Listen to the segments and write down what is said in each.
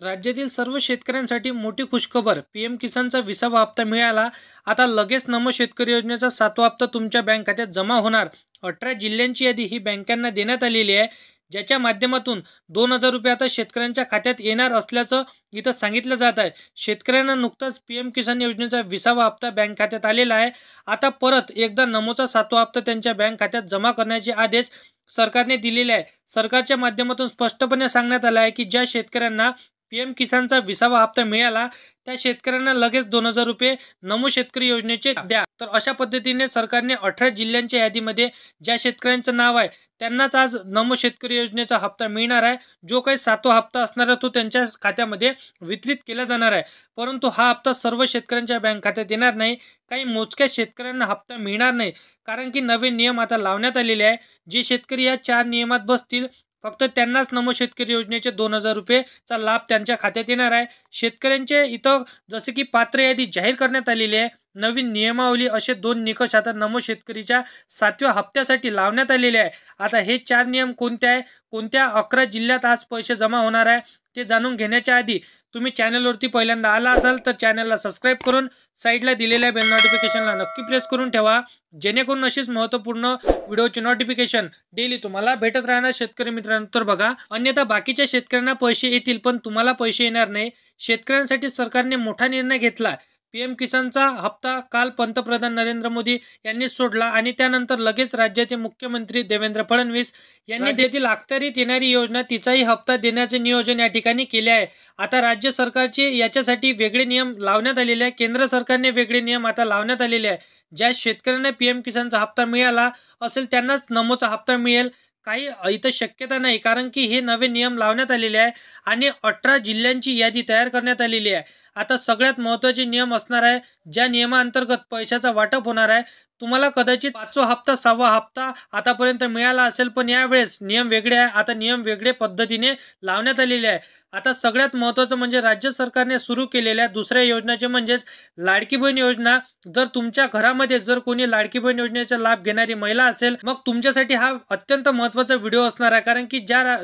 राज्यातील सर्व शेतकऱ्यांसाठी मोठी खुशखबर. पीएम किसानचा 20वा हप्ता मिळाला. आता लगेच नमो शेतकरी योजनेचा 7वा हप्ता तुमच्या बँक खात्यात जमा होणार. 18 जिल्ह्यांची यादी ही बँकांना देण्यात आलेली आहे, ज्याच्या माध्यमातून 2,000 रुपये आता शेतकऱ्यांच्या खात्यात येणार असल्याचं इथं सांगितलं जात आहे. शेतकऱ्यांना नुकताच पीएम किसान योजनेचा 20वा हप्ता बँक खात्यात आलेला आहे. आता परत एकदा नमोचा 7वा हप्ता त्यांच्या बँक खात्यात जमा करण्याचे आदेश सरकारने दिलेले आहे. सरकारच्या माध्यमातून स्पष्टपणे सांगण्यात आलं आहे की ज्या शेतकऱ्यांना पीएम किसानचा 20वा हप्ता मिळाला त्या शेतकऱ्यांना लगेच 2,000 रुपये नमो शेतकरी योजनेचे द्या. तर अशा पद्धतीने सरकारने 18 जिल्ह्यांच्या यादीमध्ये ज्या शेतकऱ्यांचं नाव आहे त्यांनाच आज नमो शेतकरी योजनेचा हप्ता मिळणार आहे. जो काही 7वा हप्ता असणार आहे तो त्यांच्या खात्यामध्ये वितरित केला जाणार आहे. परंतु हा हप्ता सर्व शेतकऱ्यांच्या बँक खात्यात येणार नाही. काही मोजक्या शेतकऱ्यांना हप्ता मिळणार नाही, कारण की नवे नियम आता लावण्यात आलेले आहे. जे शेतकरी या 4 नियमात बसतील फक्त त्यांनाच नमो शेतकरी योजनेचे 2,000 रुपयेचा लाभ त्यांच्या खात्यात येणार आहे. शेतकऱ्यांचे इथं जसे की पात्र यादी जाहीर करण्यात आलेली आहे. नवीन नियमावली असे 2 निकष आता नमो शेतकरीच्या 7व्या हप्त्यासाठी लावण्यात आलेले आहे. आता हे 4 नियम कोणते आहे, कोणत्या 11 जिल्ह्यात आज पैसे जमा होणार आहे ते जाणून घेण्याच्या आधी तुम्ही चॅनलवरती पहिल्यांदा आला असाल तर चॅनलला सबस्क्राईब करून साईडला दिलेल्या बेल नोटिफिकेशनला नक्की प्रेस करून ठेवा, जेणेकरून अशीच महत्त्वपूर्ण व्हिडिओची नोटिफिकेशन डेली तुम्हाला भेटत राहणार शेतकरी मित्रांनो. तर बघा, अन्यथा बाकीच्या शेतकऱ्यांना पैसे येतील पण तुम्हाला पैसे येणार नाही. शेतकऱ्यांसाठी सरकारने मोठा निर्णय घेतला. पीएम किसानचा हप्ता काल पंतप्रधान नरेंद्र मोदी यांनी सोडला आणि त्यानंतर लगेच राज्याचे मुख्यमंत्री देवेंद्र फडणवीस यांनी राज्यातील अखत्यारीत येणारी योजना तिचाही हप्ता देण्याचे नियोजन या ठिकाणी केले आहे. आता राज्य सरकारचे याच्यासाठी वेगळे नियम लावण्यात आलेले आहे. केंद्र सरकारने वेगळे नियम आता लावण्यात आलेले आहे. ज्या शेतकऱ्यांना पीएम किसानचा हप्ता मिळाला असेल त्यांनाच नमोचा हप्ता मिळेल. काही इथं शक्यता नाही, कारण की हे नवे नियम लावण्यात आलेले आहे आणि 18 जिल्ह्यांची यादी तयार करण्यात आलेली आहे. आता सगळ्यात महत्त्वाचे नियम असणार आहे, ज्या नियमाअंतर्गत पैशाचा वाटप होणार आहे. तुम्हाला कदाचित 5वा हप्ता 6वा हप्ता आतापर्यंत मिळाला असेल, पण यावेळेस नियम वेगळे आहे. आता नियम वेगळे पद्धतीने लावण्यात आलेले आहे. आता सगळ्यात महत्त्वाचं म्हणजे राज्य सरकारने सुरू केलेल्या दुसऱ्या योजनेचे म्हणजेच लाडकी बहीण योजना. जर तुमच्या घरामध्ये जर कोणी लाडकी बहीण योजनेचा लाभ घेणारी महिला असेल, मग तुमच्यासाठी हा अत्यंत महत्त्वाचा व्हिडिओ असणार आहे. कारण की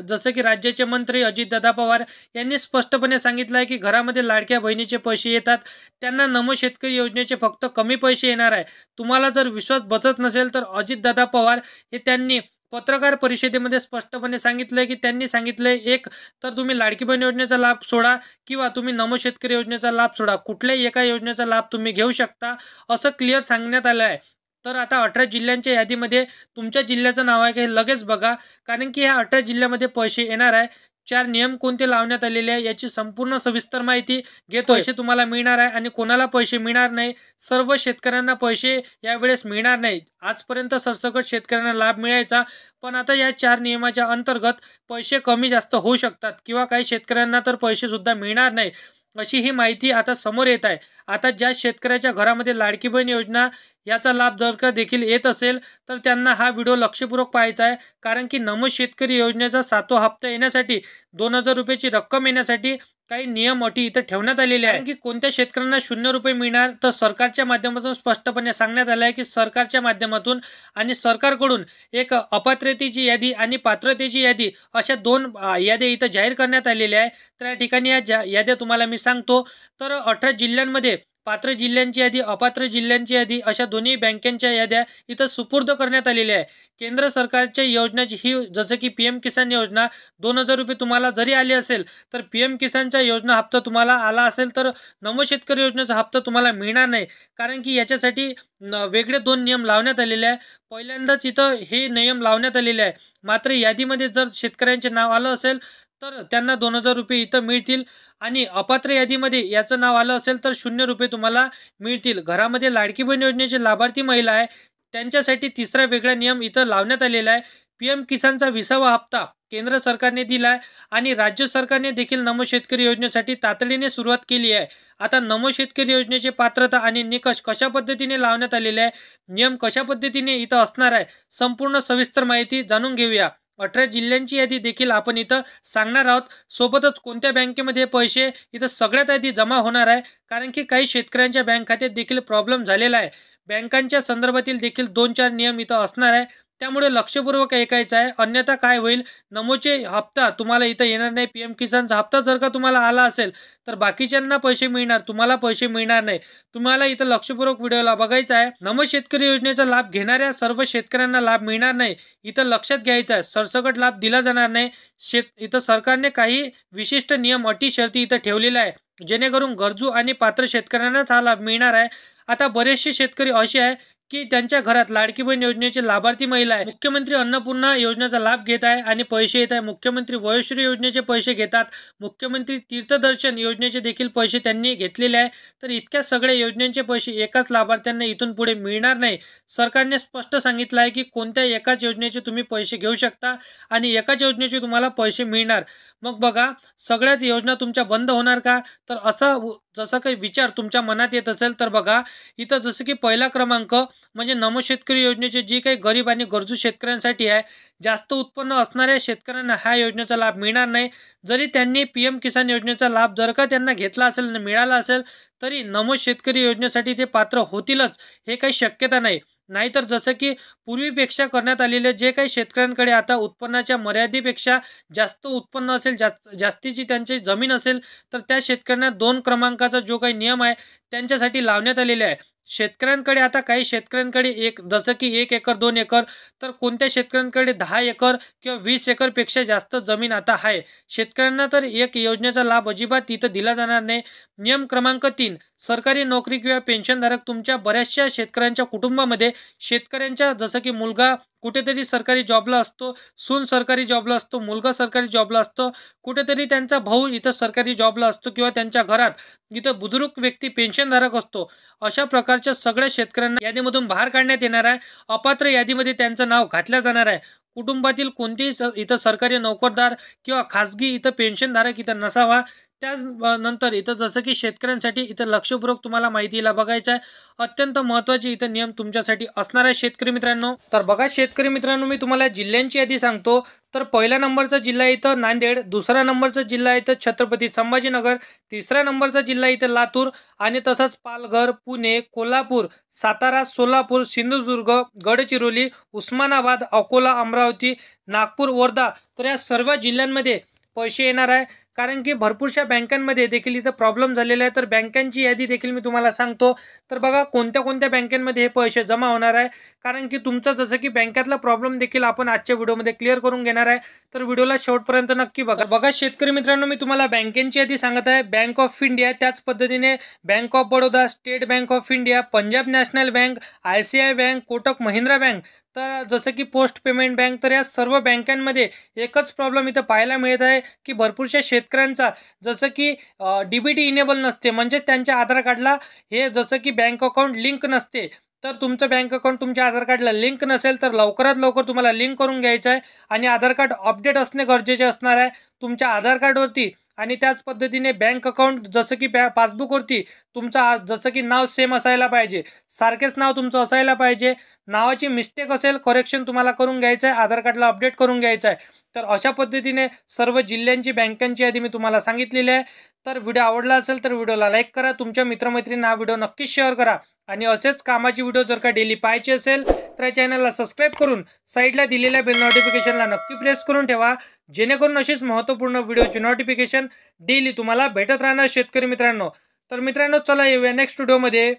जसं की राज्याचे मंत्री अजितदादा पवार यांनी स्पष्टपणे सांगितलं आहे की घरामध्ये लाडक्या बहिणीचे पैसे येतात त्यांना नमो शेतकरी योजनेचे फक्त कमी पैसे येणार आहे. तुम्हाला जर विश्वास बसत नसेल तर अजितदादा पवार हे त्यांनी पत्रकार परिषदेमध्ये स्पष्टपणे सांगितलंय की त्यांनी सांगितलंय, एक तर तुम्ही लाडकी बहीण योजनेचा लाभ सोडा किंवा तुम्ही नमो शेतकरी योजनेचा लाभ सोडा, कुठल्याही एका योजनेचा लाभ तुम्ही घेऊ शकता असं क्लिअर सांगण्यात आलं आहे. तर आता 18 जिल्ह्यांच्या यादीमध्ये तुमच्या जिल्ह्याचं नाव आहे का हे लगेच बघा, कारण की ह्या 18 जिल्ह्यामध्ये पैसे येणार आहे. 4 नियम कोणते लावण्यात आलेले आहे याची संपूर्ण सविस्तर माहिती घेतो. पैसे तुम्हाला मिळणार आहे आणि कोणाला पैसे मिळणार नाही, सर्व शेतकऱ्यांना पैसे यावेळेस मिळणार नाही. आजपर्यंत सरसकट शेतकऱ्यांना लाभ मिळायचा, पण आता या 4 नियमाच्या अंतर्गत पैसे कमी जास्त होऊ शकतात किंवा काही शेतकऱ्यांना तर पैसे सुद्धा मिळणार नाही, अशी ही माहिती आता समोर येत आहे. आता ज्या शेतकऱ्याच्या घरामध्ये लाडकी बहीण योजना याचा लाभ जर का देखील येत असेल तर त्यांना हा व्हिडिओ लक्षपूर्वक पाहायचा आहे, कारण की नमो शेतकरी योजनेचा 7वा हप्ता येण्यासाठी 2,000 रुपयाची रक्कम येण्यासाठी काही नियम अटी इथं ठेवण्यात आलेले आहे. की कोणत्या शेतकऱ्यांना 0 रुपये मिळणार, तर सरकारच्या माध्यमातून स्पष्टपणे सांगण्यात आलं आहे की सरकारच्या माध्यमातून आणि सरकारकडून एक अपात्रतेची यादी आणि पात्रतेची यादी अशा 2 याद्या इथं जाहीर करण्यात आलेल्या आहे. तर या ठिकाणी या याद्या तुम्हाला मी सांगतो. तर 18 जिल्ह्यांमध्ये पात्र जिल्ह्यांची यादी, अपात्र जिल्ह्यांची यादी अशा दोन्ही बँकांच्या याद्या इथं सुपूर्द करण्यात आलेल्या आहे. केंद्र सरकारच्या योजनाची ही जसं की पीएम किसान योजना 2,000 रुपये तुम्हाला जरी आले असेल तर पीएम किसानचा योजना हप्ता तुम्हाला आला असेल तर नमो शेतकरी योजनेचा हप्ता तुम्हाला मिळणार नाही, कारण की याच्यासाठी वेगळे 2 नियम लावण्यात आलेले आहे. पहिल्यांदाच इथं हे नियम लावण्यात आलेले आहे. मात्र यादीमध्ये जर शेतकऱ्यांचे नाव आलं असेल तर त्यांना 2,000 रुपये इथं मिळतील आणि अपात्र यादीमध्ये याचं नाव आलं असेल तर 0 रुपये तुम्हाला मिळतील. घरामध्ये लाडकी बहीण योजनेचे लाभार्थी महिला आहे त्यांच्यासाठी तिसरा वेगळा नियम इथं लावण्यात आलेला आहे. पीएम किसानचा 20वा हप्ता केंद्र सरकारने दिला आहे आणि राज्य सरकारने देखील नमो शेतकरी योजनेसाठी तातडीने सुरुवात केली आहे. आता नमो शेतकरी योजनेचे पात्रता आणि निकष कशा पद्धतीने लावण्यात आलेले आहे, नियम कशा पद्धतीने इथं असणार आहे, संपूर्ण सविस्तर माहिती जाणून घेऊया. 18 जिल्ह्यांची यादी देखील आपण इथं सांगणार आहोत. सोबतच कोणत्या बँकेमध्ये पैसे इथं सगळ्यात आधी जमा होणार आहे, कारण की काही शेतकऱ्यांच्या बँक खात्यात देखील प्रॉब्लेम झालेला आहे. बँकांच्या संदर्भातील देखील 2-4 नियम इथं असणार आहे. त्यामुळे लक्षपूर्वक ऐकायचं आहे, अन्यथा काय होईल, नमोचे हप्ता तुम्हाला इथं येणार नाही. पीएम किसानचा हप्ता जर का तुम्हाला आला असेल तर बाकीच्यांना पैसे मिळणार, तुम्हाला पैसे मिळणार नाही. तुम्हाला इथं लक्षपूर्वक व्हिडिओला बघायचा आहे. नमो शेतकरी योजनेचा लाभ घेणाऱ्या सर्व शेतकऱ्यांना लाभ मिळणार नाही, इथं लक्षात घ्यायचं आहे. सरसकट लाभ दिला जाणार नाही. इथं सरकारने काही विशिष्ट नियम, अटी, शर्ती इथं ठेवलेल्या आहे, जेणेकरून गरजू आणि पात्र शेतकऱ्यांनाच हा लाभ मिळणार आहे. आता बरेचसे शेतकरी असे आहे की त्यांच्या घरात लाडकी बहीण योजनेचे लाभार्थी महिला आहे, मुख्यमंत्री अन्नपूर्णा योजनेचा लाभ घेत आहे आणि पैसे येत आहे. मुख्यमंत्री वयोश्री योजनेचे पैसे घेतात, मुख्यमंत्री तीर्थदर्शन योजनेचे देखील पैसे त्यांनी घेतलेले आहे. तर इतक्या सगळ्या योजनेचे पैसे एकाच लाभार्थ्यांना इथून पुढे मिळणार नाही. सरकारने स्पष्ट सांगितलं आहे की कोणत्या एकाच योजनेचे तुम्ही पैसे घेऊ शकता आणि एकाच योजनेचे तुम्हाला पैसे मिळणार. मग बघा, सगळ्याच योजना तुमच्या बंद होणार का? तर असं जसं काही विचार तुमच्या मनात येत असेल तर बघा, इथं जसं की पहिला क्रमांक म्हणजे नमो शेतकरी योजनेचे जे काही गरीब आणि गरजू शेतकऱ्यांसाठी आहे, जास्त उत्पन्न असणाऱ्या शेतकऱ्यांना ह्या योजनेचा लाभ मिळणार नाही. जरी त्यांनी पीएम किसान योजनेचा लाभ जर का त्यांना घेतला असेल, मिळाला असेल, तरी नमो शेतकरी योजनेसाठी ते पात्र होतीलच, हे काही शक्यता नाही. नाहीतर जसं की पूर्वीपेक्षा करण्यात आलेले जे काही शेतकऱ्यांकडे आता उत्पन्नाच्या मर्यादेपेक्षा जास्त उत्पन्न असेल, जास्तीची त्यांची जमीन असेल, तर त्या शेतकऱ्यांना 2 क्रमांकाचा जो काही नियम आहे त्यांच्यासाठी लावण्यात आलेले आहे. शेतकऱ्यांकडे आता काही शेतकऱ्यांकडे जसं की 1 एकर 2 एकर, तर कोणत्या शेतकऱ्यांकडे 10 एकर किंवा 20 एकरपेक्षा जास्त जमीन आता आहे. शेतकऱ्यांना तर एक योजनेचा लाभ अजिबात तिथं दिला जाणार नाही. नियम क्रमांक 3, सरकारी नोकरी किंवा पेन्शनधारक तुमच्या बऱ्याचशा शेतकऱ्यांच्या कुटुंबामध्ये शेतकऱ्यांच्या जसं की मुलगा कुठेतरी सरकारी जॉबला असतो, सून सरकारी जॉबला असतो, मुलगा सरकारी जॉबला असतो, कुठेतरी त्यांचा भाऊ इथं सरकारी जॉबला असतो किंवा त्यांच्या घरात इथं बुजुर्ग व्यक्ती पेन्शनधारक असतो. अशा प्रकारच्या सगळ्या शेतकऱ्यांना यादीमधून बाहेर काढण्यात येणार आहे. अपात्र यादीमध्ये त्यांचं नाव घातलं जाणार आहे. कुटुंबातील कोणतेही इथं सरकारी नोकरदार किंवा खासगी इथं पेन्शनधारक इथं नसावा. त्यानंतर इथं जसं की शेतकऱ्यांसाठी इथं लक्षपूर्वक तुम्हाला माहितीला बघायचं आहे. अत्यंत महत्त्वाचे इथं नियम तुमच्यासाठी असणार आहे शेतकरी मित्रांनो. तर बघा शेतकरी मित्रांनो, मी तुम्हाला जिल्ह्यांची यादी सांगतो. तर पहिल्या नंबरचा जिल्हा इथं नांदेड, दुसरा नंबरचा जिल्हा इथं छत्रपती संभाजीनगर, तिसरा नंबरचा जिल्हा इथं लातूर आणि तसंच पालघर, पुणे, कोल्हापूर, सातारा, सोलापूर, सिंधुदुर्ग, गडचिरोली, उस्मानाबाद, अकोला, अमरावती, नागपूर, वर्धा. तर या सर्व जिल्ह्यांमध्ये पैसे येणार आहे. कारण की भरपूरशा बँकांमध्ये देखील इथं प्रॉब्लेम झालेला आहे. तर बँकांची यादी देखील मी तुम्हाला सांगतो. तर बघा कोणत्या कोणत्या बँकांमध्ये हे पैसे जमा होणार आहे. कारण की तुमचं जसं की बँकेतला प्रॉब्लेम देखील आपण आजच्या व्हिडिओमध्ये क्लिअर करून घेणार आहे. तर व्हिडिओला शेवटपर्यंत नक्की बघा. बघा शेतकरी मित्रांनो, मी तुम्हाला बँकेची यादी सांगत आहे. बँक ऑफ इंडिया, त्याच पद्धतीने bank of Baroda, state bank of India, Punjab national bank, ICICI bank, Kotak Mahindra bank, तर जसं की पोस्ट पेमेंट बँक. तर या सर्व बँकांमध्ये एकच प्रॉब्लेम इथं पाहायला मिळत आहे की भरपूरशा शेतकऱ्यांचा जसं की DBT इनेबल नसते, म्हणजे त्यांच्या आधार कार्डला हे जसं की बँक अकाउंट लिंक नसते. तर तुमचं बँक अकाउंट तुमच्या आधार कार्डला लिंक नसेल तर लवकरात लवकर तुम्हाला लिंक करून घ्यायचं आहे आणि आधार कार्ड अपडेट असणे गरजेचे असणार आहे तुमच्या आधार कार्डवरती. आणि त्याच पद्धतीने बँक अकाउंट जसं की पासबुकवरती तुमचं जसं की नाव सेम असायला पाहिजे, सारखेच नाव तुमचं असायला पाहिजे. नावाची मिस्टेक असेल, करेक्शन तुम्हाला करून घ्यायचं आहे, आधार कार्डला अपडेट करून घ्यायचं आहे. तर अशा पद्धतीने सर्व जिल्ह्यांची बँकांची यादी मी तुम्हाला सांगितलेली आहे. तर व्हिडिओ आवडला असेल तर व्हिडिओला लाईक करा, तुमच्या मित्रमैत्रिणींना हा व्हिडिओ नक्कीच शेअर करा आणि असेच कामाची व्हिडिओ जर का डेली पाहायची असेल तर या चॅनलला सबस्क्राईब करून साईडला दिलेल्या बेल नोटिफिकेशनला नक्की प्रेस करून ठेवा, जेणेकरून अशीच महत्त्वपूर्ण व्हिडिओची नोटिफिकेशन डेली तुम्हाला भेटत राहणार शेतकरी मित्रांनो. तर मित्रांनो, चला येऊया नेक्स्ट व्हिडिओमध्ये.